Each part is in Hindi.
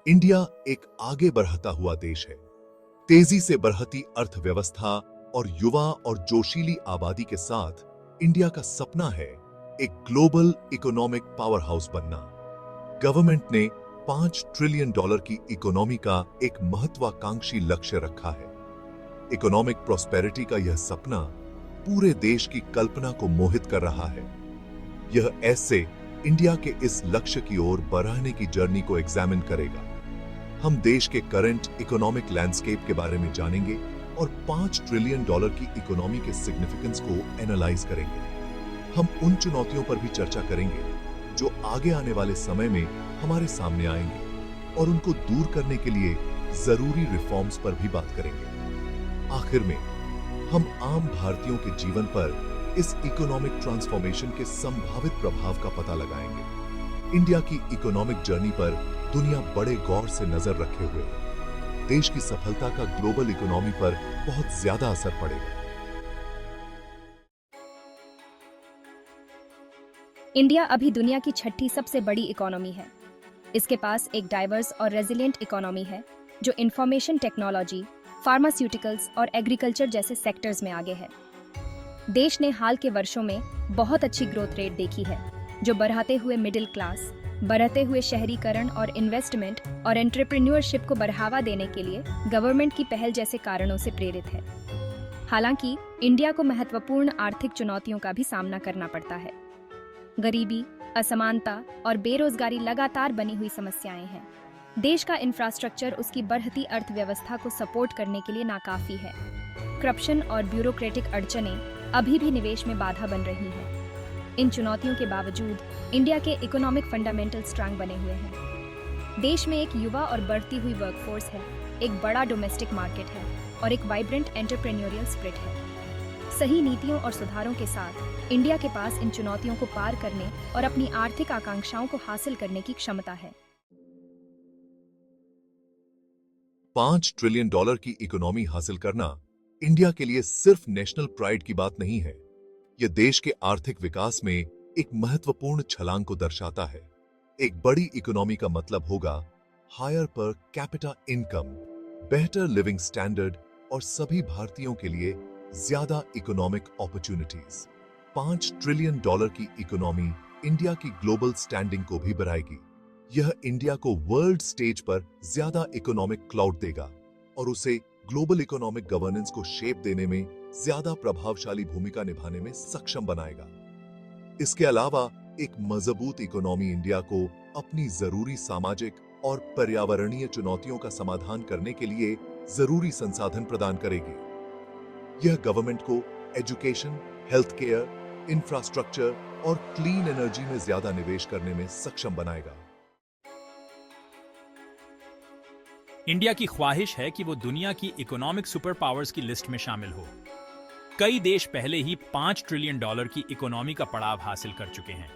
इंडिया एक आगे बढ़ता हुआ देश है। तेजी से बढ़ती अर्थव्यवस्था और युवा और जोशीली आबादी के साथ इंडिया का सपना है एक ग्लोबल इकोनॉमिक पावर हाउस बनना। गवर्नमेंट ने $5 ट्रिलियन की इकोनॉमी का एक महत्वाकांक्षी लक्ष्य रखा है। इकोनॉमिक प्रॉस्पेरिटी का यह सपना पूरे देश की कल्पना को मोहित कर रहा है। यह ऐसे इंडिया के इस लक्ष्य की ओर बढ़ने की जर्नी को एग्जामिन करेगा। हम देश के करंट इकोनॉमिक लैंडस्केप के बारे में जानेंगे और $5 ट्रिलियन की इकोनॉमी के सिग्निफिकेंस को एनालाइज करेंगे। हम उन चुनौतियों पर भी चर्चा करेंगे जो आगे आने वाले समय में हमारे सामने आएंगे और उनको दूर करने के लिए जरूरी रिफॉर्म्स पर भी बात करेंगे। आखिर में हम आम भारतीयों के जीवन पर इस इकोनॉमिक ट्रांसफॉर्मेशन के संभावित प्रभाव का पता लगाएंगे। इंडिया की इकोनॉमिक जर्नी पर दुनिया बड़े गौर से नजर रखे हुए है। देश की सफलता का ग्लोबल इकोनॉमी पर बहुत ज्यादा असर पड़ेगा। इंडिया अभी दुनिया की छठी सबसे बड़ी इकोनॉमी है। इसके पास एक डाइवर्स और रेजिलिएंट इकोनॉमी है जो इंफॉर्मेशन टेक्नोलॉजी, फार्मास्यूटिकल्स और एग्रीकल्चर जैसे सेक्टर्स में आगे है। देश ने हाल के वर्षों में बहुत अच्छी ग्रोथ रेट देखी है जो बढ़ते हुए मिडिल क्लास, बढ़ते हुए शहरीकरण और इन्वेस्टमेंट और एंटरप्रेन्योरशिप को बढ़ावा देने के लिए गवर्नमेंट की पहल जैसे कारणों से प्रेरित है। हालांकि इंडिया को महत्वपूर्ण आर्थिक चुनौतियों का भी सामना करना पड़ता है। गरीबी, असमानता और बेरोजगारी लगातार बनी हुई समस्याएं हैं। देश का इंफ्रास्ट्रक्चर उसकी बढ़ती अर्थव्यवस्था को सपोर्ट करने के लिए नाकाफी है। करप्शन और ब्यूरोक्रेटिक अड़चनें अभी भी निवेश में बाधा बन रही हैं। इन चुनौतियों के बावजूद इंडिया के इकोनॉमिक फंडामेंटल स्ट्रांग बने हुए हैं। देश में एक युवा और बढ़ती हुई वर्कफोर्स है, एक बड़ा डोमेस्टिक मार्केट है और एक वाइब्रेंट एंटरप्रेन्योरियल स्पिरिट है। सही नीतियों और सुधारों के साथ इंडिया के पास इन चुनौतियों को पार करने और अपनी आर्थिक आकांक्षाओं को हासिल करने की क्षमता है। $5 ट्रिलियन की इकोनॉमी हासिल करना इंडिया के लिए सिर्फ नेशनल प्राइड की बात नहीं है। यह देश के आर्थिक विकास में एक महत्वपूर्ण छलांग को दर्शाता है। एक बड़ी इकोनॉमी का मतलब होगा हायर पर कैपिटा इनकम, बेहतर लिविंग स्टैंडर्ड और सभी भारतीयों के लिए ज्यादा इकोनॉमिक अपॉर्चुनिटीज। $5 ट्रिलियन की इकोनॉमी इंडिया की ग्लोबल स्टैंडिंग को भी बढ़ाएगी। यह इंडिया को वर्ल्ड स्टेज पर ज्यादा इकोनॉमिक क्लाउड देगा और उसे ग्लोबल इकोनॉमिक गवर्नेंस को शेप देने में ज्यादा प्रभावशाली भूमिका निभाने में सक्षम बनाएगा। इसके अलावा एक मजबूत इकोनॉमी इंडिया को अपनी जरूरी सामाजिक और पर्यावरणीय चुनौतियों का समाधान करने के लिए जरूरी संसाधन प्रदान करेगी। यह गवर्नमेंट को एजुकेशन, हेल्थ केयर, इंफ्रास्ट्रक्चर और क्लीन एनर्जी में ज्यादा निवेश करने में सक्षम बनाएगा। इंडिया की ख्वाहिश है कि वो दुनिया की इकोनॉमिक सुपर पावर्स की लिस्ट में शामिल हो। कई देश पहले ही $5 ट्रिलियन की इकोनॉमी का पड़ाव हासिल कर चुके हैं।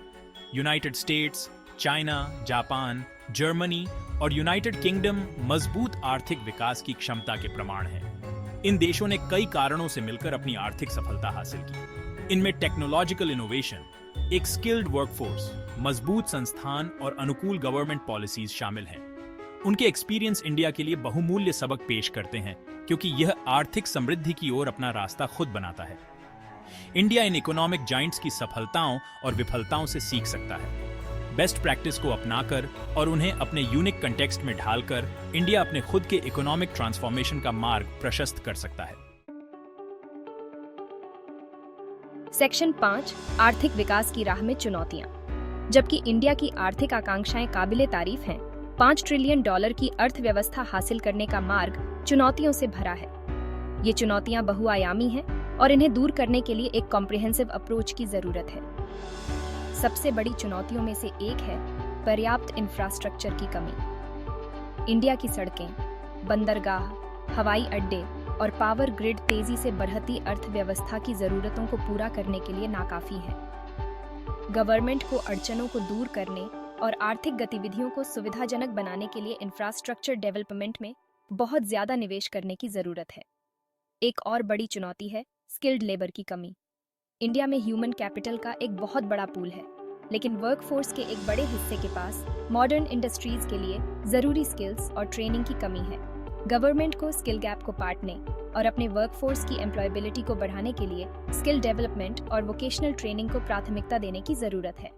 United states, China, Japan, Germany और यूनाइटेड किंगडम मजबूत आर्थिक विकास की क्षमता के प्रमाण हैं। इन देशों ने कई कारणों से मिलकर अपनी आर्थिक सफलता हासिल की। इनमें टेक्नोलॉजिकल इनोवेशन, एक स्किल्ड वर्कफोर्स, मजबूत संस्थान और अनुकूल गवर्नमेंट पॉलिसीज शामिल हैं। उनके एक्सपीरियंस इंडिया के लिए बहुमूल्य सबक पेश करते हैं क्योंकि यह आर्थिक समृद्धि की ओर अपना रास्ता खुद बनाता है। इंडिया इन इकोनॉमिक जाइंट्स की सफलताओं और विफलताओं से सीख सकता है। बेस्ट प्रैक्टिस को अपनाकर और उन्हें अपने यूनिक कंटेक्स्ट में ढालकर इंडिया अपने खुद के इकोनॉमिक ट्रांसफॉर्मेशन का मार्ग प्रशस्त कर सकता है। सेक्शन 5, आर्थिक विकास की राह में चुनौतियां। जबकि इंडिया की आर्थिक आकांक्षाएं काबिले तारीफ हैं, $5 ट्रिलियन की अर्थव्यवस्था हासिल करने का मार्ग चुनौतियों से भरा है। ये चुनौतियां बहुआयामी हैं और इन्हें दूर करने के लिए एक कॉम्प्रिहेंसिव अप्रोच की जरूरत है। सबसे बड़ी चुनौतियों में से एक है पर्याप्त इंफ्रास्ट्रक्चर की कमी। इंडिया की सड़कें, बंदरगाह, हवाई अड्डे और पावर ग्रिड तेजी से बढ़ती अर्थव्यवस्था की जरूरतों को पूरा करने के लिए नाकाफी है। गवर्नमेंट को अड़चनों को दूर करने और आर्थिक गतिविधियों को सुविधाजनक बनाने के लिए इंफ्रास्ट्रक्चर डेवलपमेंट में बहुत ज्यादा निवेश करने की जरूरत है। एक और बड़ी चुनौती है स्किल्ड लेबर की कमी। इंडिया में ह्यूमन कैपिटल का एक बहुत बड़ा पूल है, लेकिन वर्कफोर्स के एक बड़े हिस्से के पास मॉडर्न इंडस्ट्रीज के लिए जरूरी स्किल्स और ट्रेनिंग की कमी है। गवर्नमेंट को स्किल गैप को पाटने और अपने वर्कफोर्स की एम्प्लॉयबिलिटी को बढ़ाने के लिए स्किल डेवलपमेंट और वोकेशनल ट्रेनिंग को प्राथमिकता देने की जरूरत है।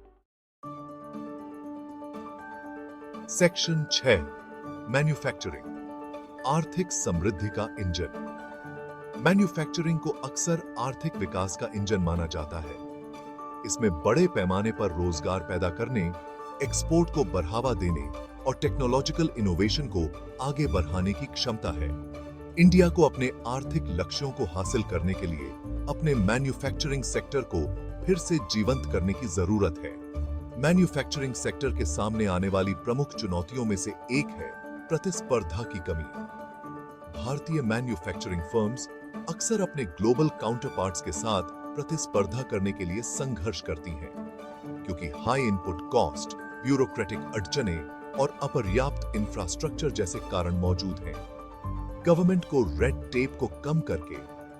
सेक्शन 6 मैन्युफैक्चरिंग, आर्थिक समृद्धि का इंजन। मैन्युफैक्चरिंग को अक्सर आर्थिक विकास का इंजन माना जाता है। इसमें बड़े पैमाने पर रोजगार पैदा करने, एक्सपोर्ट को बढ़ावा देने और टेक्नोलॉजिकल इनोवेशन को आगे बढ़ाने की क्षमता है। इंडिया को अपने आर्थिक लक्ष्यों को हासिल करने के लिए अपने मैन्युफैक्चरिंग सेक्टर को फिर से जीवंत करने की जरूरत है। मैन्युफैक्चरिंग सेक्टर के सामने आने वाली प्रमुख चुनौतियों में से एक है प्रतिस्पर्धा की कमी। भारतीय मैन्युफैक्चरिंग फर्म्स अक्सर अपने ग्लोबल काउंटरपार्ट्स के साथ प्रतिस्पर्धा करने के लिए संघर्ष करती हैं, क्योंकि हाई इनपुट कॉस्ट, ब्यूरोक्रेटिक अड़चने और अपर्याप्त इंफ्रास्ट्रक्चर जैसे कारण मौजूद हैं। गवर्नमेंट को रेड टेप को कम करके,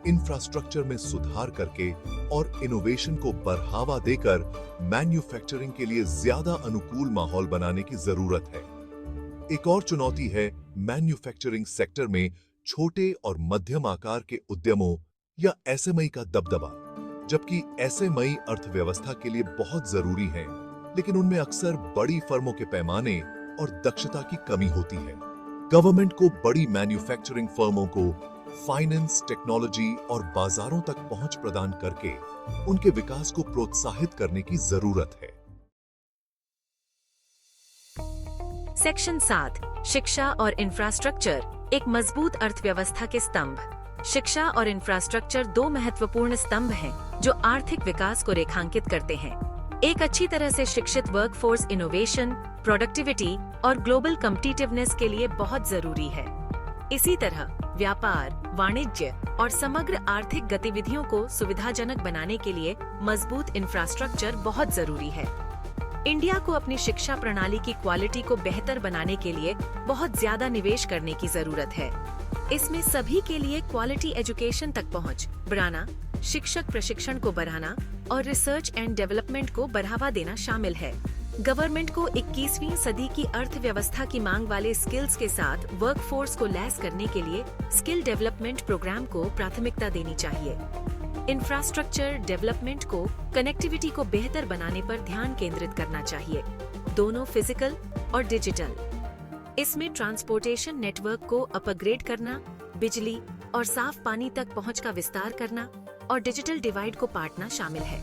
इंफ्रास्ट्रक्चर में सुधार करके और इनोवेशन को बढ़ावा देकर मैन्युफैक्चरिंग के लिए ज्यादा अनुकूल माहौल बनाने की जरूरत है। एक और चुनौती है मैन्युफैक्चरिंग सेक्टर में छोटे और मध्यम आकार के उद्यमों या एसएमई का दबदबा। जबकि एसएमई अर्थव्यवस्था के लिए बहुत जरूरी है, लेकिन उनमें अक्सर बड़ी फर्मों के पैमाने और दक्षता की कमी होती है। गवर्नमेंट को बड़ी मैन्युफैक्चरिंग फर्मों को फाइनेंस, टेक्नोलॉजी और बाजारों तक पहुंच प्रदान करके उनके विकास को प्रोत्साहित करने की जरूरत है। सेक्शन 7 शिक्षा और इंफ्रास्ट्रक्चर, एक मजबूत अर्थव्यवस्था के स्तंभ। शिक्षा और इंफ्रास्ट्रक्चर दो महत्वपूर्ण स्तंभ हैं जो आर्थिक विकास को रेखांकित करते हैं। एक अच्छी तरह से शिक्षित वर्कफोर्स इनोवेशन, प्रोडक्टिविटी और ग्लोबल कॉम्पिटिटिवनेस के लिए बहुत जरूरी है। इसी तरह व्यापार, वाणिज्य और समग्र आर्थिक गतिविधियों को सुविधाजनक बनाने के लिए मजबूत इंफ्रास्ट्रक्चर बहुत जरूरी है। इंडिया को अपनी शिक्षा प्रणाली की क्वालिटी को बेहतर बनाने के लिए बहुत ज्यादा निवेश करने की जरूरत है। इसमें सभी के लिए क्वालिटी एजुकेशन तक पहुंच बढ़ाना, शिक्षक प्रशिक्षण को बढ़ाना और रिसर्च एंड डेवलपमेंट को बढ़ावा देना शामिल है। गवर्नमेंट को 21वीं सदी की अर्थव्यवस्था की मांग वाले स्किल्स के साथ वर्कफोर्स को लैस करने के लिए स्किल डेवलपमेंट प्रोग्राम को प्राथमिकता देनी चाहिए। इंफ्रास्ट्रक्चर डेवलपमेंट को कनेक्टिविटी को बेहतर बनाने पर ध्यान केंद्रित करना चाहिए, दोनों फिजिकल और डिजिटल। इसमें ट्रांसपोर्टेशन नेटवर्क को अपग्रेड करना, बिजली और साफ पानी तक पहुंच का विस्तार करना और डिजिटल डिवाइड को पाटना शामिल है।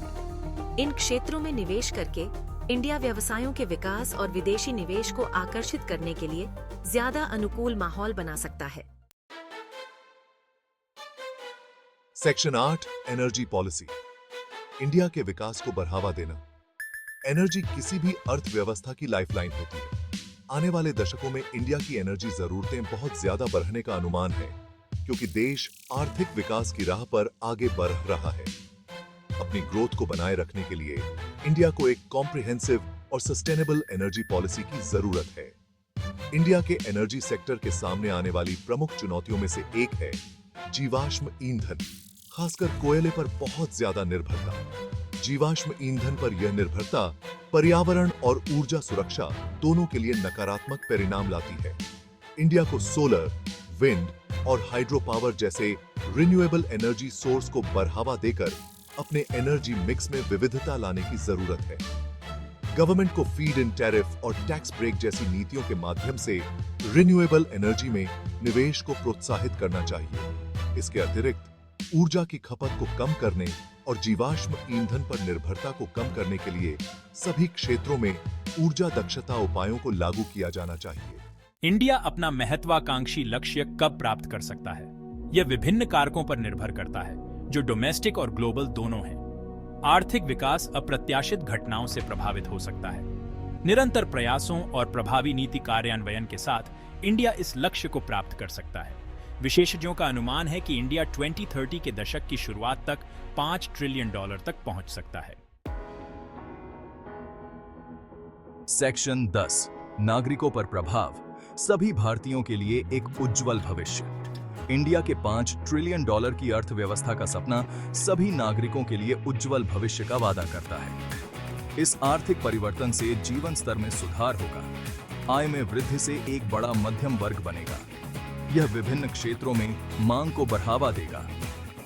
इन क्षेत्रों में निवेश करके इंडिया व्यवसायों के विकास और विदेशी निवेश को आकर्षित करने के लिए ज्यादा अनुकूल माहौल बना सकता है। सेक्शन 8 एनर्जी पॉलिसी, इंडिया के विकास को बढ़ावा देना। एनर्जी किसी भी अर्थव्यवस्था की लाइफलाइन होती है। आने वाले दशकों में इंडिया की एनर्जी जरूरतें बहुत ज्यादा बढ़ने का अनुमान है, क्योंकि देश आर्थिक विकास की राह पर आगे बढ़ रहा है। अपनी ग्रोथ को बनाए रखने के लिए इंडिया को एक कॉम्प्रिहेंसिव और सस्टेनेबल एनर्जी पॉलिसी की जरूरत है। इंडिया के एनर्जी सेक्टर के सामने आने वाली प्रमुख चुनौतियों में से एक है जीवाश्म ईंधन, खासकर कोयले पर बहुत ज्यादा निर्भरता। जीवाश्म ईंधन पर यह निर्भरता पर्यावरण और ऊर्जा सुरक्षा दोनों के लिए नकारात्मक परिणाम लाती है। इंडिया को सोलर, विंड और हाइड्रो पावर जैसे रिन्यूएबल एनर्जी सोर्स को बढ़ावा देकर अपने एनर्जी मिक्स में विविधता लाने की जरूरत है। गवर्नमेंट को फीड इन टैरिफ और टैक्स ब्रेक जैसी नीतियों के माध्यम से रिन्यूएबल एनर्जी में निवेश को प्रोत्साहित करना चाहिए। इसके अतिरिक्त ऊर्जा की खपत को कम करने और जीवाश्म ईंधन पर निर्भरता को कम करने के लिए सभी क्षेत्रों में ऊर्जा दक्षता उपायों को लागू किया जाना चाहिए। इंडिया अपना महत्वाकांक्षी लक्ष्य कब प्राप्त कर सकता है, यह विभिन्न कारकों पर निर्भर करता है, जो डोमेस्टिक और ग्लोबल दोनों हैं। आर्थिक विकास अप्रत्याशित घटनाओं से प्रभावित हो सकता है। निरंतर प्रयासों और प्रभावी नीति कार्यान्वयन के साथ इंडिया इस लक्ष्य को प्राप्त कर सकता है। विशेषज्ञों का अनुमान है कि इंडिया 2030 के दशक की शुरुआत तक $5 ट्रिलियन तक पहुंच सकता है। सेक्शन 10 नागरिकों पर प्रभाव, सभी भारतीयों के लिए एक उज्जवल भविष्य। इंडिया के $5 ट्रिलियन की अर्थव्यवस्था का सपना सभी नागरिकों के लिए उज्जवल भविष्य का वादा करता है। इस आर्थिक परिवर्तन से जीवन स्तर में सुधार होगा, आय में वृद्धि से एक बड़ा मध्यम वर्ग बनेगा। यह विभिन्न क्षेत्रों में मांग को बढ़ावा देगा,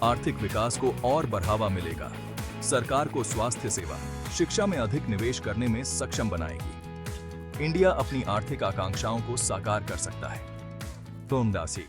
आर्थिक विकास को और बढ़ावा मिलेगा, सरकार को स्वास्थ्य सेवा, शिक्षा में अधिक निवेश करने में सक्षम बनाएगी। इंडिया अपनी आर्थिक आकांक्षाओं को साकार कर सकता है। सोमदासी।